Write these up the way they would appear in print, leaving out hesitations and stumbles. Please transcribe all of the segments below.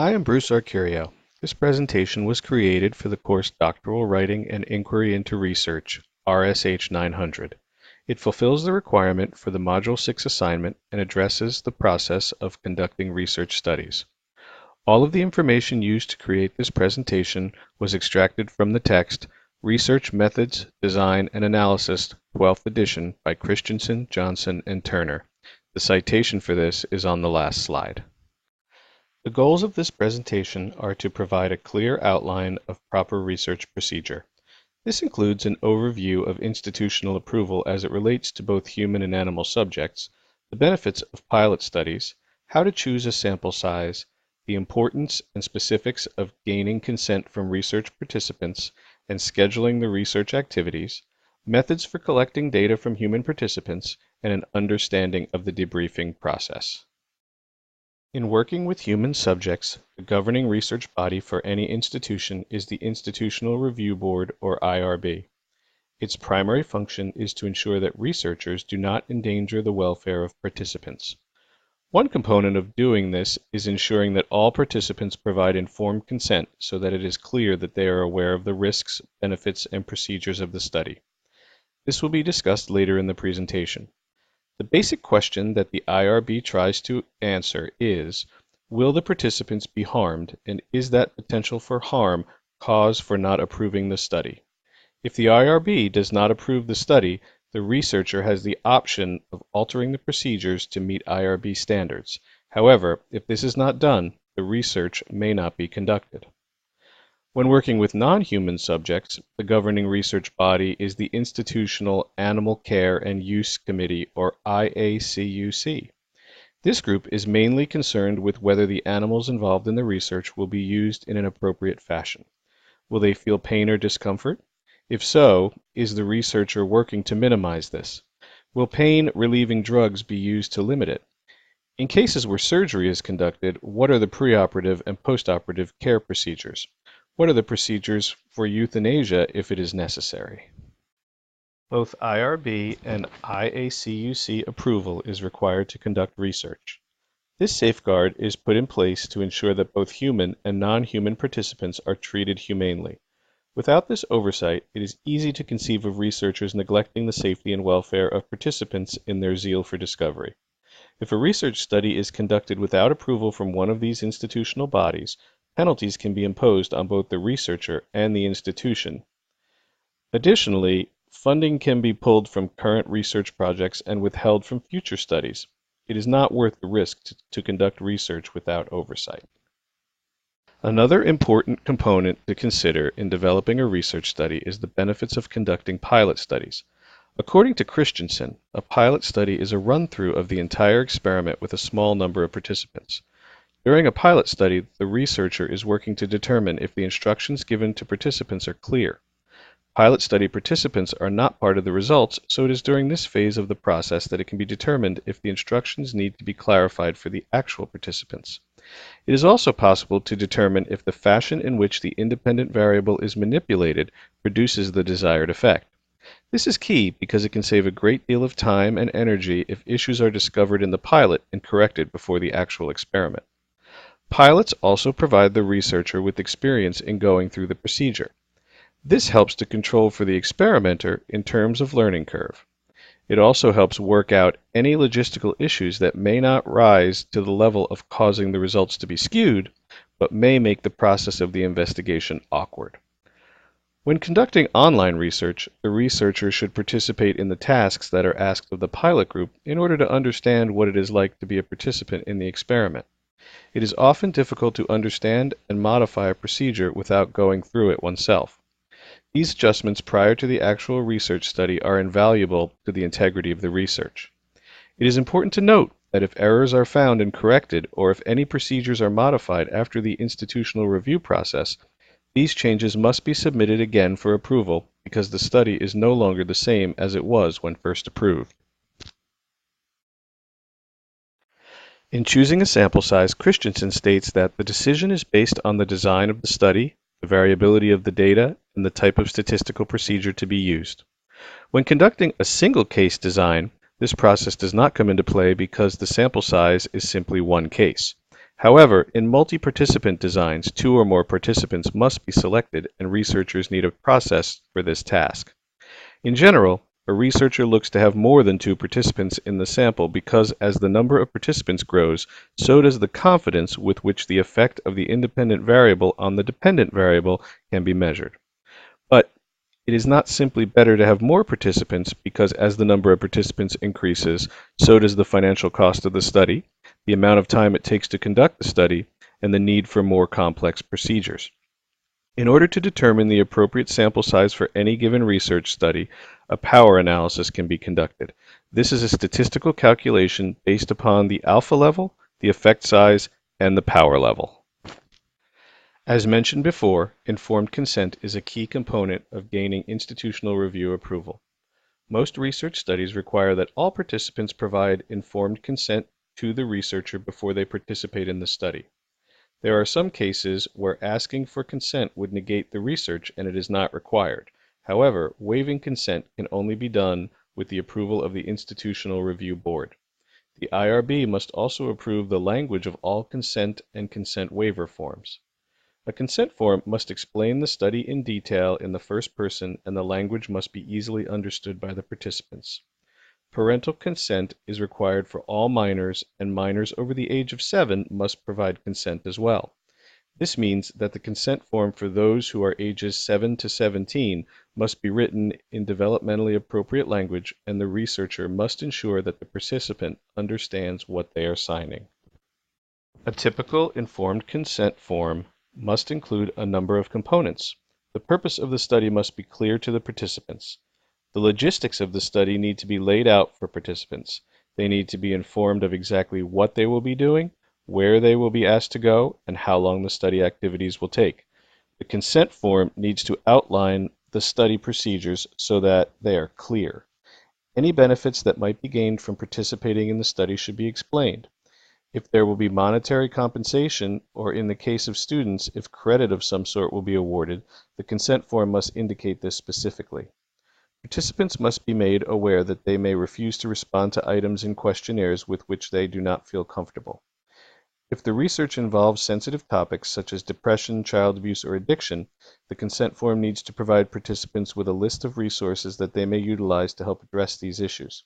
I am B.Arcurio. This presentation was created for the course Doctoral Writing and Inquiry into Research, RSH 900. It fulfills the requirement for the Module 6 assignment and addresses the process of conducting research studies. All of the information used to create this presentation was extracted from the text Research Methods, Design, and Analysis, 12th edition by Christensen, Johnson, and Turner. The citation for this is on the last slide. The goals of this presentation are to provide a clear outline of proper research procedure. This includes an overview of institutional approval as it relates to both human and animal subjects, the benefits of pilot studies, how to choose a sample size, the importance and specifics of gaining consent from research participants and scheduling the research activities, methods for collecting data from human participants, and an understanding of the debriefing process. In working with human subjects, the governing research body for any institution is the Institutional Review Board, or IRB. Its primary function is to ensure that researchers do not endanger the welfare of participants. One component of doing this is ensuring that all participants provide informed consent so that it is clear that they are aware of the risks, benefits, and procedures of the study. This will be discussed later in the presentation. The basic question that the IRB tries to answer is, will the participants be harmed, and is that potential for harm cause for not approving the study? If the IRB does not approve the study, the researcher has the option of altering the procedures to meet IRB standards. However, if this is not done, the research may not be conducted. When working with non-human subjects, the governing research body is the Institutional Animal Care and Use Committee, or IACUC. This group is mainly concerned with whether the animals involved in the research will be used in an appropriate fashion. Will they feel pain or discomfort? If so, is the researcher working to minimize this? Will pain-relieving drugs be used to limit it? In cases where surgery is conducted, what are the preoperative and postoperative care procedures? What are the procedures for euthanasia if it is necessary? Both IRB and IACUC approval is required to conduct research. This safeguard is put in place to ensure that both human and non-human participants are treated humanely. Without this oversight, it is easy to conceive of researchers neglecting the safety and welfare of participants in their zeal for discovery. If a research study is conducted without approval from one of these institutional bodies, penalties can be imposed on both the researcher and the institution. Additionally, funding can be pulled from current research projects and withheld from future studies. It is not worth the risk to conduct research without oversight. Another important component to consider in developing a research study is the benefits of conducting pilot studies. According to Christensen, a pilot study is a run-through of the entire experiment with a small number of participants. During a pilot study, the researcher is working to determine if the instructions given to participants are clear. Pilot study participants are not part of the results, so it is during this phase of the process that it can be determined if the instructions need to be clarified for the actual participants. It is also possible to determine if the fashion in which the independent variable is manipulated produces the desired effect. This is key because it can save a great deal of time and energy if issues are discovered in the pilot and corrected before the actual experiment. Pilots also provide the researcher with experience in going through the procedure. This helps to control for the experimenter in terms of learning curve. It also helps work out any logistical issues that may not rise to the level of causing the results to be skewed, but may make the process of the investigation awkward. When conducting online research, the researcher should participate in the tasks that are asked of the pilot group in order to understand what it is like to be a participant in the experiment. It is often difficult to understand and modify a procedure without going through it oneself. These adjustments prior to the actual research study are invaluable to the integrity of the research. It is important to note that if errors are found and corrected, or if any procedures are modified after the institutional review process, these changes must be submitted again for approval because the study is no longer the same as it was when first approved. In choosing a sample size, Christensen states that the decision is based on the design of the study, the variability of the data, and the type of statistical procedure to be used. When conducting a single case design, this process does not come into play because the sample size is simply one case. However, in multi-participant designs, 2 or more participants must be selected, and researchers need a process for this task. In general, a researcher looks to have more than 2 participants in the sample because as the number of participants grows, so does the confidence with which the effect of the independent variable on the dependent variable can be measured. But it is not simply better to have more participants because as the number of participants increases, so does the financial cost of the study, the amount of time it takes to conduct the study, and the need for more complex procedures. In order to determine the appropriate sample size for any given research study, a power analysis can be conducted. This is a statistical calculation based upon the alpha level, the effect size, and the power level. As mentioned before, informed consent is a key component of gaining institutional review approval. Most research studies require that all participants provide informed consent to the researcher before they participate in the study. There are some cases where asking for consent would negate the research and it is not required. However, waiving consent can only be done with the approval of the Institutional Review Board. The IRB must also approve the language of all consent and consent waiver forms. A consent form must explain the study in detail in the first person, and the language must be easily understood by the participants. Parental consent is required for all minors, and minors over the age of 7 must provide consent as well. This means that the consent form for those who are ages 7 to 17 must be written in developmentally appropriate language, and the researcher must ensure that the participant understands what they are signing. A typical informed consent form must include a number of components. The purpose of the study must be clear to the participants. The logistics of the study need to be laid out for participants. They need to be informed of exactly what they will be doing, where they will be asked to go, and how long the study activities will take. The consent form needs to outline the study procedures so that they are clear. Any benefits that might be gained from participating in the study should be explained. If there will be monetary compensation, or in the case of students, if credit of some sort will be awarded, the consent form must indicate this specifically. Participants must be made aware that they may refuse to respond to items in questionnaires with which they do not feel comfortable. If the research involves sensitive topics such as depression, child abuse, or addiction, the consent form needs to provide participants with a list of resources that they may utilize to help address these issues.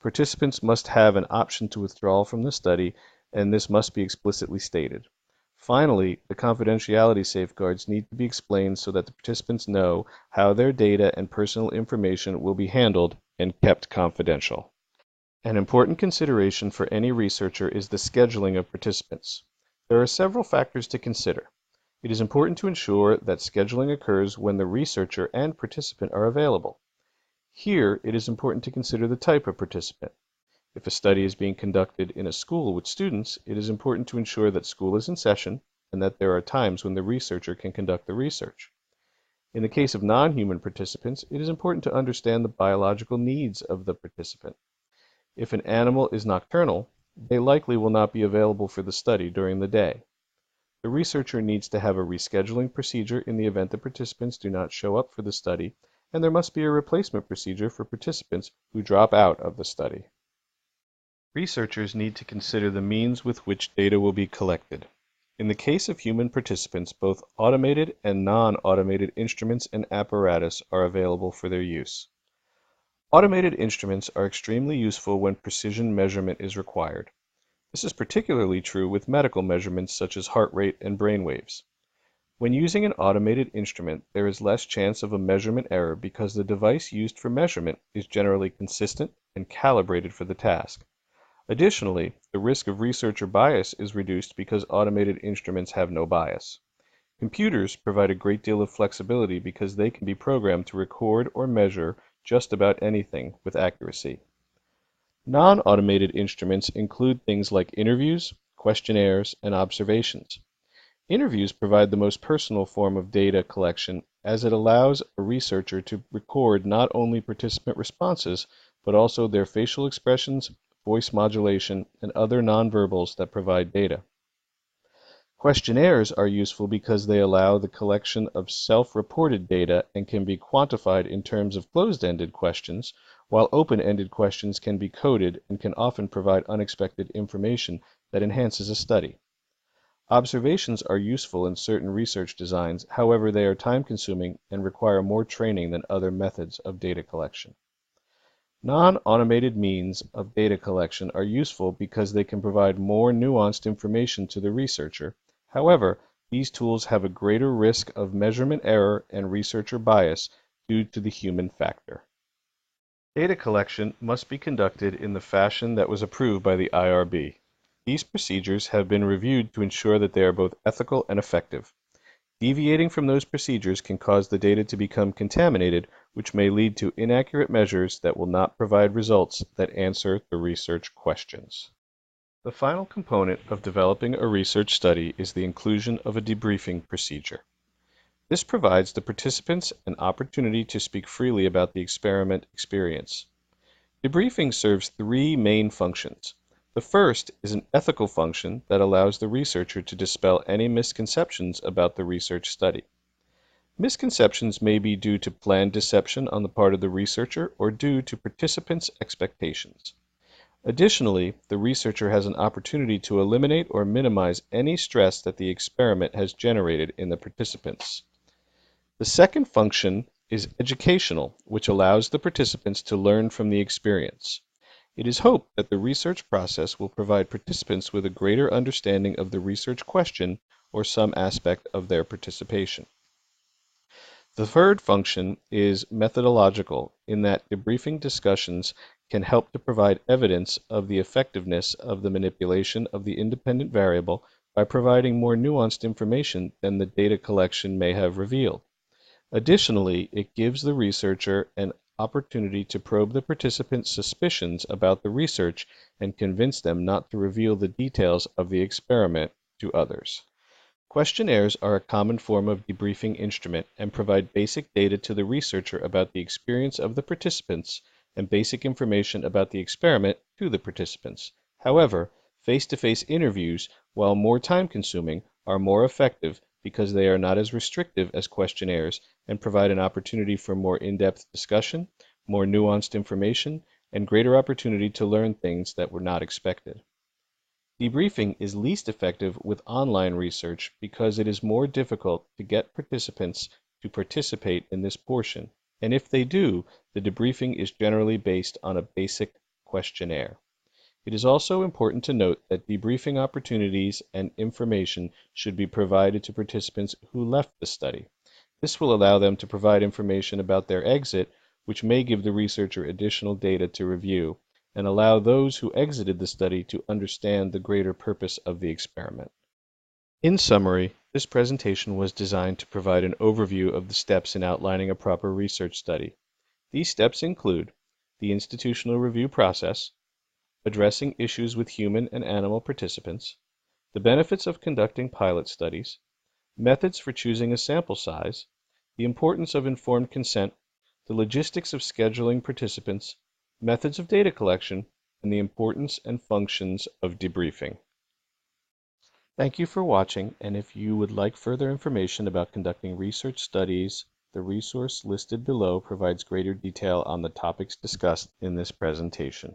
Participants must have an option to withdraw from the study, and this must be explicitly stated. Finally, the confidentiality safeguards need to be explained so that the participants know how their data and personal information will be handled and kept confidential. An important consideration for any researcher is the scheduling of participants. There are several factors to consider. It is important to ensure that scheduling occurs when the researcher and participant are available. Here, it is important to consider the type of participant. If a study is being conducted in a school with students, it is important to ensure that school is in session and that there are times when the researcher can conduct the research. In the case of non-human participants, it is important to understand the biological needs of the participant. If an animal is nocturnal, they likely will not be available for the study during the day. The researcher needs to have a rescheduling procedure in the event the participants do not show up for the study, and there must be a replacement procedure for participants who drop out of the study. Researchers need to consider the means with which data will be collected. In the case of human participants, both automated and non-automated instruments and apparatus are available for their use. Automated instruments are extremely useful when precision measurement is required. This is particularly true with medical measurements such as heart rate and brain waves. When using an automated instrument, there is less chance of a measurement error because the device used for measurement is generally consistent and calibrated for the task. Additionally, the risk of researcher bias is reduced because automated instruments have no bias. Computers provide a great deal of flexibility because they can be programmed to record or measure just about anything with accuracy. Non-automated instruments include things like interviews, questionnaires, and observations. Interviews provide the most personal form of data collection as it allows a researcher to record not only participant responses, but also their facial expressions, voice modulation, and other nonverbals that provide data. Questionnaires are useful because they allow the collection of self-reported data and can be quantified in terms of closed-ended questions, while open-ended questions can be coded and can often provide unexpected information that enhances a study. Observations are useful in certain research designs, however they are time-consuming and require more training than other methods of data collection. Non-automated means of data collection are useful because they can provide more nuanced information to the researcher. However, these tools have a greater risk of measurement error and researcher bias due to the human factor. Data collection must be conducted in the fashion that was approved by the IRB. These procedures have been reviewed to ensure that they are both ethical and effective. Deviating from those procedures can cause the data to become contaminated, which may lead to inaccurate measures that will not provide results that answer the research questions. The final component of developing a research study is the inclusion of a debriefing procedure. This provides the participants an opportunity to speak freely about the experiment experience. Debriefing serves three main functions. The first is an ethical function that allows the researcher to dispel any misconceptions about the research study. Misconceptions may be due to planned deception on the part of the researcher or due to participants' expectations. Additionally, the researcher has an opportunity to eliminate or minimize any stress that the experiment has generated in the participants. The second function is educational, which allows the participants to learn from the experience. It is hoped that the research process will provide participants with a greater understanding of the research question or some aspect of their participation. The third function is methodological, in that debriefing discussions can help to provide evidence of the effectiveness of the manipulation of the independent variable by providing more nuanced information than the data collection may have revealed. Additionally, it gives the researcher an opportunity to probe the participants' suspicions about the research and convince them not to reveal the details of the experiment to others. Questionnaires are a common form of debriefing instrument and provide basic data to the researcher about the experience of the participants and basic information about the experiment to the participants. However, face-to-face interviews, while more time-consuming, are more effective because they are not as restrictive as questionnaires and provide an opportunity for more in-depth discussion, more nuanced information, and greater opportunity to learn things that were not expected. Debriefing is least effective with online research because it is more difficult to get participants to participate in this portion, and if they do, the debriefing is generally based on a basic questionnaire. It is also important to note that debriefing opportunities and information should be provided to participants who left the study. This will allow them to provide information about their exit, which may give the researcher additional data to review, and allow those who exited the study to understand the greater purpose of the experiment. In summary, this presentation was designed to provide an overview of the steps in outlining a proper research study. These steps include the institutional review process, addressing issues with human and animal participants, the benefits of conducting pilot studies, methods for choosing a sample size, the importance of informed consent, the logistics of scheduling participants, methods of data collection, and the importance and functions of debriefing. Thank you for watching, and if you would like further information about conducting research studies, the resource listed below provides greater detail on the topics discussed in this presentation.